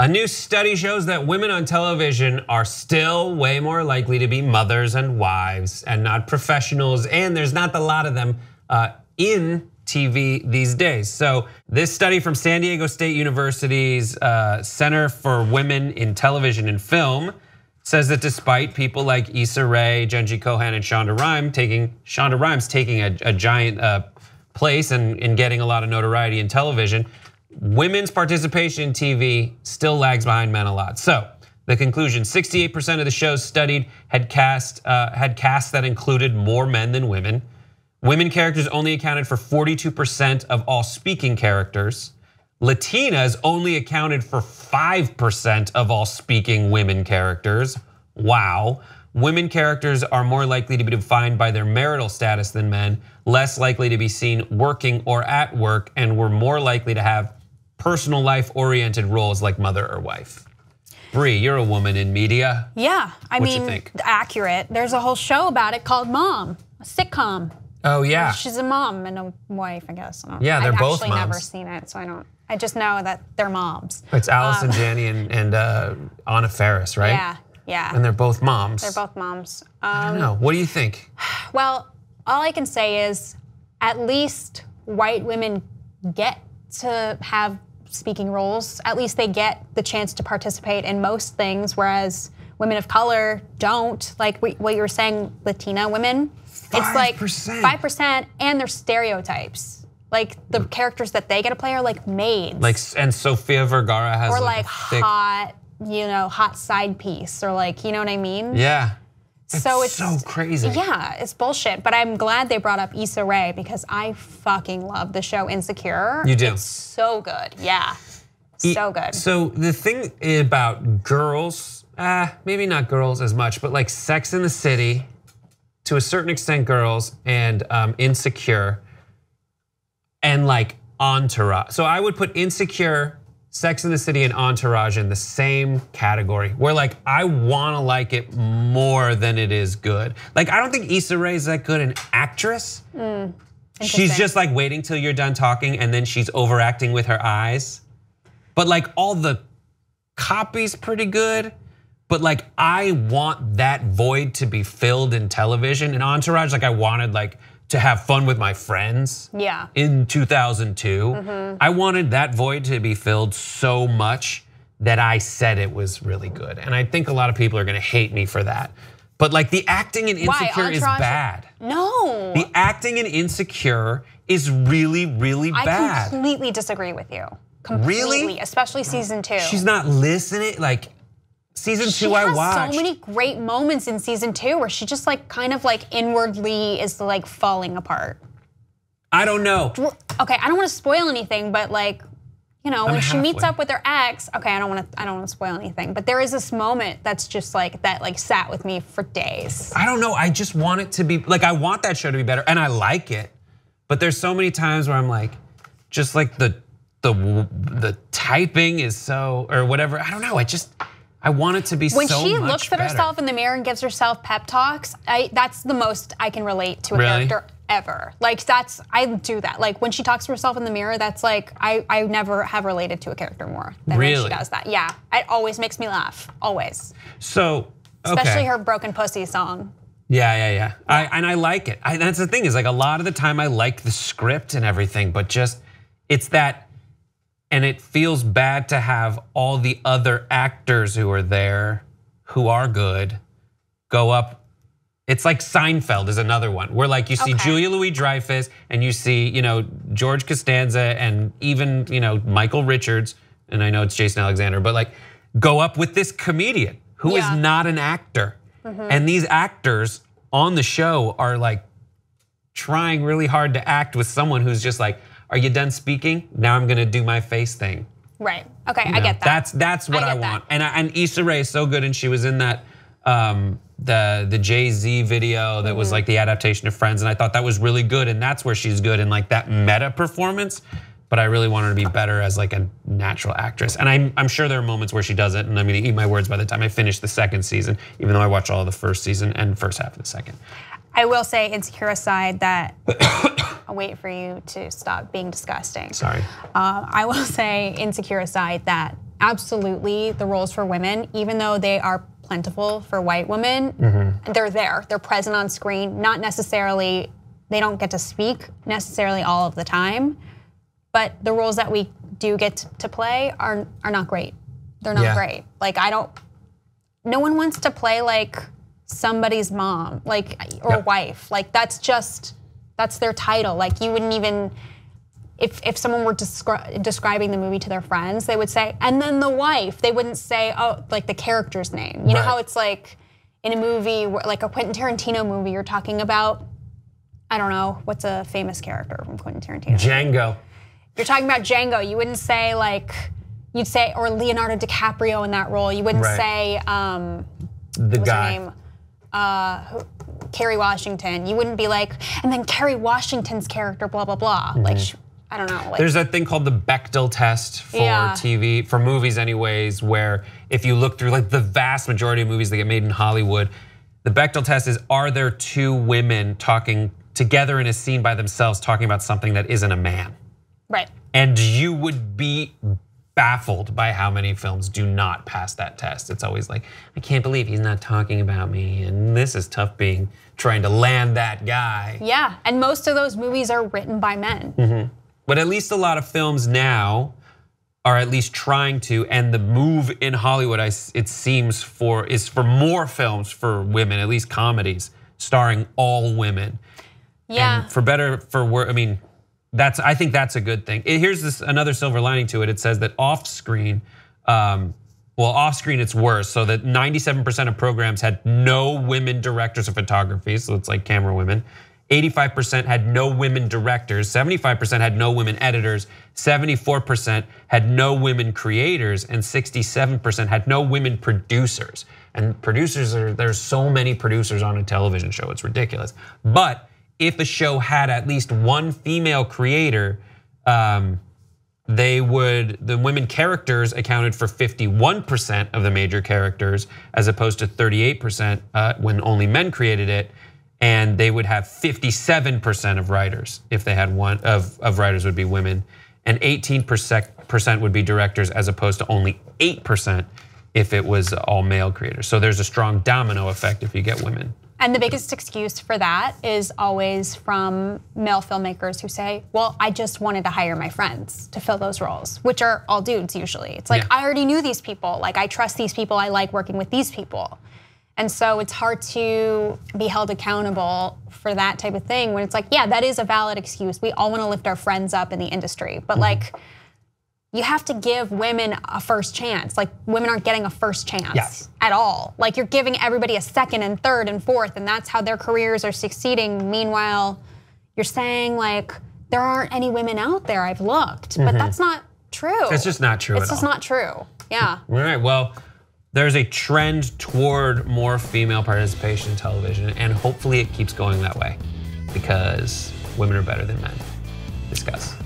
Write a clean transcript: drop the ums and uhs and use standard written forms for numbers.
A new study shows that women on television are still way more likely to be mothers and wives and not professionals, and there's not a lot of them in TV these days. So this study from San Diego State University's Center for Women in Television and Film says that despite people like Issa Rae, Jenji Kohan, and Shonda Rhimes taking a giant place and getting a lot of notoriety in television, women's participation in TV still lags behind men a lot. So the conclusion: 68% of the shows studied had casts that included more men than women. Women characters only accounted for 42% of all speaking characters. Latinas only accounted for 5% of all speaking women characters. Wow. Women characters are more likely to be defined by their marital status than men, less likely to be seen working or at work, and were more likely to have personal life oriented roles like mother or wife. Bree, you're a woman in media. Yeah, I mean, you think? Accurate. There's a whole show about it called Mom, a sitcom. Oh yeah. She's a mom and a wife, I guess. Yeah, they're both moms. I've actually never seen it, so I don't. I just know that they're moms. It's Allison Janney and Anna Faris, right? Yeah, yeah. And they're both moms. They're both moms. I don't know. What do you think? Well, all I can say is, at least white women get to have speaking roles. At least they get the chance to participate in most things, whereas women of color don't. Like what you were saying, Latina women. 5%. It's like 5%, and they're stereotypes. Like the characters that they get to play are like maids. Like, and Sofia Vergara has or like thick, hot, hot side piece, or like, you know what I mean? Yeah. So it's so crazy. Yeah, it's bullshit. But I'm glad they brought up Issa Rae because I fucking love the show Insecure. You do. It's so good. Yeah. So good. So the thing about girls, maybe not girls as much, but like Sex and the City, to a certain extent girls, and Insecure, and like Entourage. So I would put Insecure, Sex and the City, and Entourage in the same category, where like I wanna like it more than it is good. Like I don't think Issa Rae is that good an actress. She's just like waiting till you're done talking and then she's overacting with her eyes. But like all the copy's pretty good. But like I want that void to be filled in television. In Entourage, like I wanted like to have fun with my friends. Yeah. In 2002, I wanted that void to be filled so much that I said it was really good. And I think a lot of people are gonna hate me for that. But like the acting in Insecure is bad. No. The acting in Insecure is really, really bad. I completely disagree with you. Completely, Really? Especially season 2. She's not listening. Like season 2 I watched. So many great moments in season 2 where she just like kind of like inwardly is like falling apart. I don't know. Okay, I don't want to spoil anything, but like, when she meets up with her ex, okay, I don't want to spoil anything, but there is this moment that's just like that like sat with me for days. I don't know. I just want it to be like I want that show to be better, and I like it. But there's so many times where I'm like, just like the typing is so or whatever. I don't know. I want it to be so much better. When she looks at herself in the mirror and gives herself pep talks, that's the most I can relate to a character ever. Like I do that. Like when she talks to herself in the mirror, that's like I never have related to a character more than when she does that. Yeah, it always makes me laugh. Always. So especially her Broken Pussy song. Yeah. And I like it. That's the thing is like a lot of the time I like the script and everything, but just it's that. And it feels bad to have all the other actors who are there, who are good, go up. It's like Seinfeld is another one, where like you see Julia Louis-Dreyfus and you see George Costanza and even Michael Richards, and I know it's Jason Alexander, but like go up with this comedian who is not an actor. And these actors on the show are like trying really hard to act with someone who's just like, are you done speaking? Now I'm gonna do my face thing. Right. Okay, I get that. That's what I want. And Issa Rae is so good, and she was in that the Jay-Z video that was like the adaptation of Friends, and I thought that was really good, and that's where she's good in like that meta performance. But I really want her to be better as like a natural actress. And I'm sure there are moments where she doesn't, and I'm gonna eat my words by the time I finish the second season, even though I watched all of the first season and first half of the second. I will say, Insecure aside, that I'll wait for you to stop being disgusting. Sorry. I will say, Insecure aside, that absolutely the roles for women, even though they are plentiful for white women, they're there. They're present on screen, not necessarily, they don't get to speak necessarily all of the time, but the roles that we do get to play are not great. They're not great. Like no one wants to play like somebody's mom, like, or wife. Like that's their title. Like you wouldn't even, if someone were describing the movie to their friends, they would say, and then the wife. They wouldn't say, oh, like the character's name. You know how it's like in a movie, like a Quentin Tarantino movie, you're talking about, I don't know, what's a famous character from Quentin Tarantino? Django. You're talking about Django. You wouldn't say like, you'd say, or Leonardo DiCaprio in that role. You wouldn't say, the guy. Kerry Washington. You wouldn't be like, and then Kerry Washington's character, blah, blah, blah. Like, I don't know. Like, there's a thing called the Bechdel test for TV, for movies anyways, where if you look through like the vast majority of movies that get made in Hollywood, the Bechdel test is, are there two women talking together in a scene by themselves talking about something that isn't a man? Right. And you would be baffled by how many films do not pass that test. It's always like, I can't believe he's not talking about me, and this is tough trying to land that guy. Yeah, and most of those movies are written by men. But at least a lot of films now are at least trying to, and the move in Hollywood, it seems, is for more films for women, at least comedies, starring all women. Yeah. And for better, for worse, I mean, I think that's a good thing. Here's another silver lining to it. It says that off screen, off screen it's worse. So that 97% of programs had no women directors of photography, so it's like camera women. 85% had no women directors, 75% had no women editors, 74% had no women creators, and 67% had no women producers. And there's so many producers on a television show, it's ridiculous. But if a show had at least one female creator, the women characters accounted for 51% of the major characters, as opposed to 38% when only men created it. And they would have 57% of writers if they had one of writers would be women, and 18% would be directors, as opposed to only 8% if it was all male creators. So there's a strong domino effect if you get women. And the biggest excuse for that is always from male filmmakers who say, well, I just wanted to hire my friends to fill those roles, which are all dudes usually. It's like, I already knew these people, like I trust these people, I like working with these people. And so it's hard to be held accountable for that type of thing when it's like, yeah, that is a valid excuse. We all want to lift our friends up in the industry, but like, you have to give women a first chance. Like women aren't getting a first chance at all. Like you're giving everybody a second and third and fourth, and that's how their careers are succeeding. Meanwhile, you're saying like, there aren't any women out there, I've looked, but that's not true. It's just not true at all. It's just not true, yeah. All right, well, there's a trend toward more female participation in television, and hopefully it keeps going that way because women are better than men. Discuss.